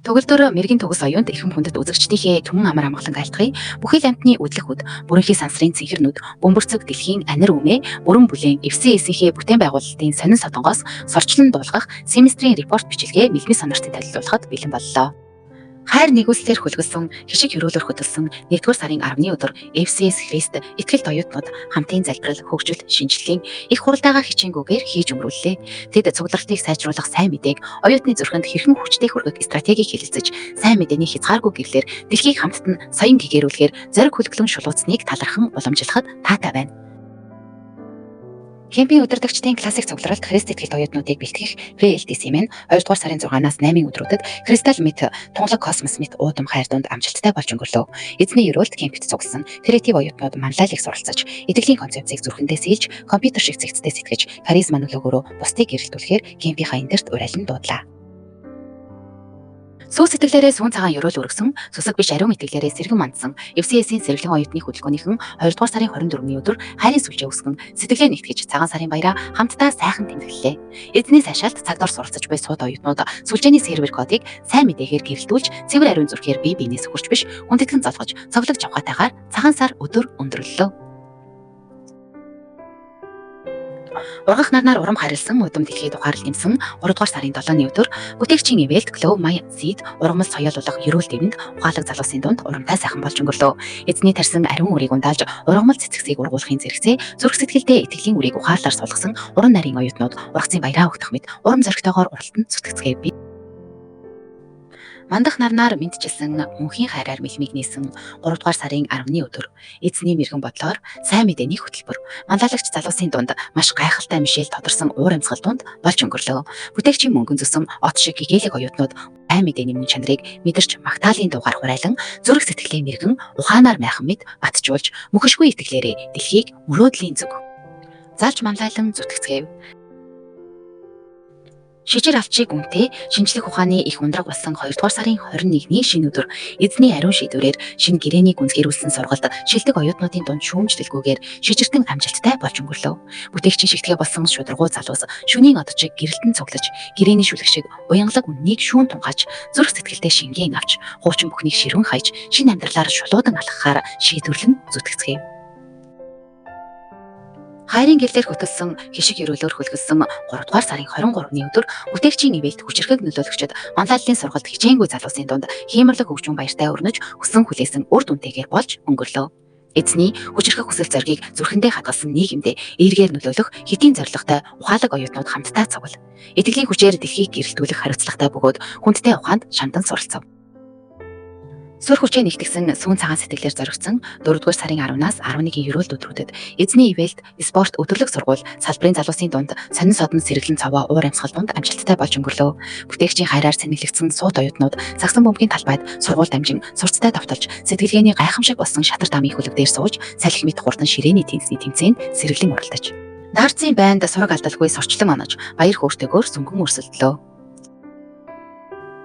Төгөлдөр мэргийн төгс оюунд эрхэм хүндэт үзэгчдийнхээ түмэн амар амгалан айлтгая. Бүхий л амтны үдлэх үд, бүрэнхий сансрын цэнхэрнүүд, бөмбөрцөг дэлхийн анир өмнө, бүрэн бүлээн FCS-ийнхээ бүтээн байгуулалтын сонин содонгоос сорчлон дуулгах семестрийн репорт бичлэгээ мэлми сонортын танилцуулахад бэлэн боллоо. Хайр нэгүслэлээр хөлгөсөн хишиг хөрөөлөөр хөтөлсөн 1-р сарын 10-ны өдөр FCS Христ ихтгэл оюутнууд хамтын залбирал, хөгжил, шинжиллийн их хуралдаагаа хичээнгүүгээр хийж өнгөрүүллээ. Тэд цуглартыг сайжруулах сайн мэдээг оюутны зүрхэнд хэрхэн хүчтэй хүргэх стратегийг хэлэлцэж, сайн мэдээний хязгааргүй гэрлээр дэлхийг хамтд нь соён гэгэрүүлэхээр зориг хөлглөн шулууцныг талархан уламжлахад таатай байна. Кемпийн удирдагчдын классик цугларалд Христ ихтгэл оюутнуудыг бэлтгэх PLDC-мэн 2-р сарын 6-наас 8-ын өдрүүдэд Кристал Мит, Тунлаг Космос Мит уудам хайр дунд амжилттай болж өнгөрлөө. Эзний ерөөлт кемпт цугласан креатив оюутнууд манлайлыг суралцаж, итгэлийн концепцийг зүрхэндээ сэлж, компьютер шиг зэгцтэй сэтгэж, харизма нөлөөгөөрөө бусдыг гэрэлтүүлэхээр кемпийнхаа эндэрт урайлан дуудлаа. Сүүс сэтгэлээрээ сүүн цагаан ерөөл өргөсөн, сүсэг биш ариун итгэлээрээ сэргэн мандсан FCS-ийн сэргэлэн оюутны хөдөлгөөнийхэн 2-р сарын 24-ний өдөр хайрын сүлжээ үсгэн сэтгэлээ нэгтгэж цагаан сарын баяраа хамтдаа сайхан тэмдэглэлээ. Эзний сайшаалт цагдаар суралцаж буй сууд оюутнууд сүлжээний сервер кодыг сайн мэдээгээр гэрэлтүүлж, цэвэр ариун зүрхээр бие биенээс хурж биш, хүндэтгэн золгож, цоглог жавхаатайгаар цагаан сар өдөр өндөрлөлөө. Ургах нарнаар урам харилсан удам дэлхийд ухаарл нэмсэн 3-р сарын 7-ны өдөр бүтээгчийн ивэлт Glow My Seed ургамал соёолуулах ерөөл дэвэнд ухаалаг залуусын дунд урамтай сайхан болж өнгөрлөө. Эзний тарьсан ариун үрийг ундаалж ургамал цэцгсийг ургуулахын зэрэгцээ зүрх сэтгэлдээ итгэлийн үрийг ухаалаар сулгасан уран нарийн оюутнууд ургацын баяраа өгдөх мэт урам зоригтойгоор уралтанд зүтгэцгээв. Мандах нарнаар мэдчилсэн мөнхийн хайраар мэлмиг нээсэн 3-р сарын 10-ны өдөр эзний мэрэгэн бодлоор сайн мэдээний хөтөлбөр манлайлагч залуусын дунд маш гайхалтай мишэл тодорсон уур амьсгал дунд болж өнгөрлөө. Бүтээгчийн мөнгөн зүсэм от шиг гэгээлэг оюутнууд сайн мэдээний мөн чанарыг мэдэрч магтаалын дуугаар хураалан зүрх сэтгэлээ мэрэгэн ухаанаар майхан мэд батжуулж мөхөшгүй итгэлээрээ дэлхийг мөрөөдлийн зүг залж манлайлан зүтгэцгээв. Шижир авчиг үнтэй шинжлэх ухааны их ундраг болсон 2-р сарын 21-ний шинэ өдөр эзний ариун шийдвэрээр шинэ гэрээний гүнзгийрүүлсэн сургалт шилдэг оюутнуудын дунд шүүмжлэлгүйгээр шижиртэн амжилттай болж өнгөрлөө. Бүтээгчийн шигтгээ болсон шударгуу залуус шөнийн од чиг гэрэлтэн цуглаж, гэрээний шүлэг шиг уянгалаг үннийг шүүн тунгааж, зүрх сэтгэлдээ шингэн авч, хуучин бүхнийг ширвэн хайж, шинэ амьдралаар шулуудан алхахаар шийдвэрлэн зүтгэцгээв. Хайрын гэрлээр хөтөлсөн хишиг ерөөлөөр хөлгөсөн 3-р сарын 23-ны өдөр бүтээгчийн ивэлт хүчирхэг нөлөөлөгчд манлайллын сургалт хичээнгүй залуусын дунд хиймэрлэг хөгжмөн баяртай өрнөж хүссэн хүлээсэн үр дүнтэйгээр болж өнгөрлөө. Эзний хүчирхэг хүсэл зоригийг зүрхэндээ хадгалсан нийгэмдээ эергээр нөлөөлөх хэдийн зорилготой ухаалаг оюутнууд хамтдаа цугл. Итгэлийн хүчээр дэлхийг гэрэлтүүлэх хариуцлагатай бөгөөд хүндтэй ухаанд шамдан суралцав. Сүр хүчээ нэгтгэсэн сүүн цагаан сэтгэлээр зоригдсон 4-р сарын 10-наас 11-ийн ерөөлд өдрүүдэд эзний ивэлт спорт өдөрлөг сургууль салбарын залуусын дунд сонин содон сэргэлэн цаваа уур амьсгал дунд амжилттай болж өнгөрлөө. Бүтээгчийн хайраар сэнэглэгдсэн сууд оюутнууд сагсан бөмбөгийн талбайд сургууль дамжин сурцтай давталж сэтгэлгээний гайхамшиг болсон шатар дамын хөлөг дээр сууж салхи мэт хурдан ширээний тэнцний тэмцээнд сэргэлэн уралдаж. Даарцын байнд сураг алдалгүй сурчлан онож баяр хөөртэйгээр сүнгэн өрсөлдлөө.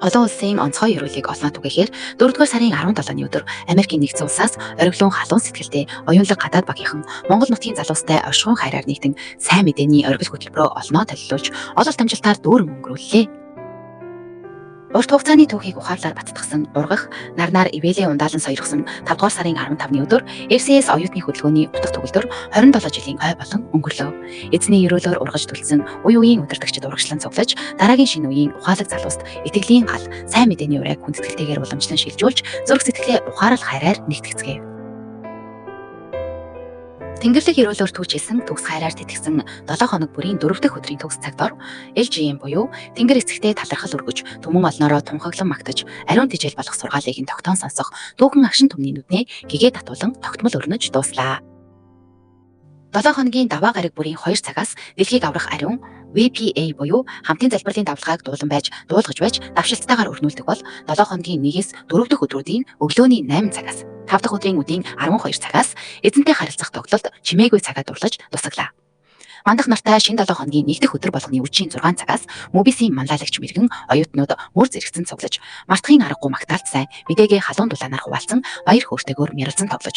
Олон улсын онцгой ерөөлийг олноо түгээхээр 4-р сарын 17-ны өдөр Америкийн нэгдсэн улсаас ориглон халуун сэтгэлтэй оюунлаг гадаад багийнхан Монгол нутгийн залуустай оршихуйн хайраар нэгдэн сайн мэдээний оргил хөтөлбөрөөр олноо толилуулж ололт амжилтаар дүүрэн өнгөрүүллээ. Урт хугацааны түүхийг ухаалаар баттгсан ургах нарнаар ивэлээ ундаалан соёрхсон 5-р сарын 15-ны өдөр FCS оюутны хөдөлгөөний утга төгөлдөр 27 жилийн ой болон өнгөрлөө. Эзний ерөөлөөр ургаж түлсэн үе үеийн удирдагчид урагшлан цуглаж, дараагийн шинэ үеийн ухаалаг залууст итгэлийн гал, сайн мэдээний урайг хүндэтгэлтэйгээр уламжлан шилжүүлж, зүрх сэтгэлээ ухаарал хайраар нэгтгэцгээв. Тэнгэрлэг ерөөлөөр түүжилсэн төгс хайраар тэтгэсэн 7 хоног бүрийн 4 дахь өдрийн төгс цагтор LGM буюу тэнгэр эцэгтэй талархал өргөж түмэн олноороо тунхаглан магтаж ариун тижэл болох сургаалыг нь тогтоон сонсох дүүхэн агшин түмний нүднээ гэгээ татуулан тогтмол өрнөж дууслаа. 7 хоногийн даваа гараг бүрийн 2 цагаас дэлхийг аврах ариун VPA буюу хамтын залбирлын давлгааг дуулан байж дуулгаж байж давшилттайгаар өрнүүлдэг бол 7 хоногийн 1-ээс 4 дахь өдрүүдийн өглөөний 8 цагаас 5 дахь өдрийн үдийн 12 цагаас эзэнтэй харилцах тоглолт чимээгүй цагаа дурлаж тусаглаа. Мандах нартай шинэ 7 хоногийн 1 дахь өдөр болгоны үдшийн 6 цагаас мобисийн манлайлагч мэрэгэн оюутнууд мөр зэрэгцэн цуглаж, мартахын аргагүй магтаалт сайн мэдээгээ халуун дулаанаар хуваалцсан баяр хөөртэйгээр мяралзан тоглож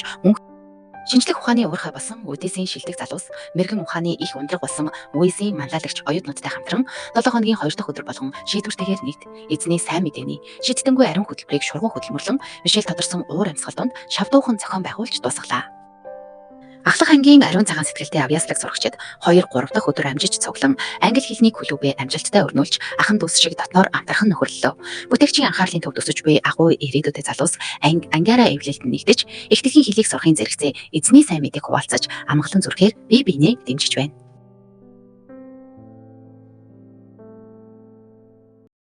Шинжлэх ухааны уурхай болсон үдээсийн шилдэг залуус, мэрэгэн ухааны их ундраг болсон үеийн манлайлагч оюутнуудтай хамтран 7 хоногийн 2 дахь өдөр болгон шийдвэртэйгээр нийт эзний сайн мэдээний шийдтэнгүй ариун хөтөлбөрийг шургуун хөдөлмөрлөн Мишель тодорсон уур амьсгал донд шавдуухан зохион байгуулж дуусгалаа. Ахлах ангийн ариун цагаан сэтгэлтэй авьяаслаг сурагчид 2 3 дахь өдөр амжиж цуглан англи хэлний клубээ амжилттай өрнүүлж ахан дүүс шиг дотноор амтрхан нөхөрлөлөө. Бүтээгчийн анхаарлын төвд өсөж буй агуу ирээдүйтэй залуус ангиараа эвлэлтэнд нэгдэж их дэлхийн хэлийг сурахын зэрэгцээ эзний сайн мэдээг хуваалцаж амгалан зүрхээр бие биенээ дэмжиж байна.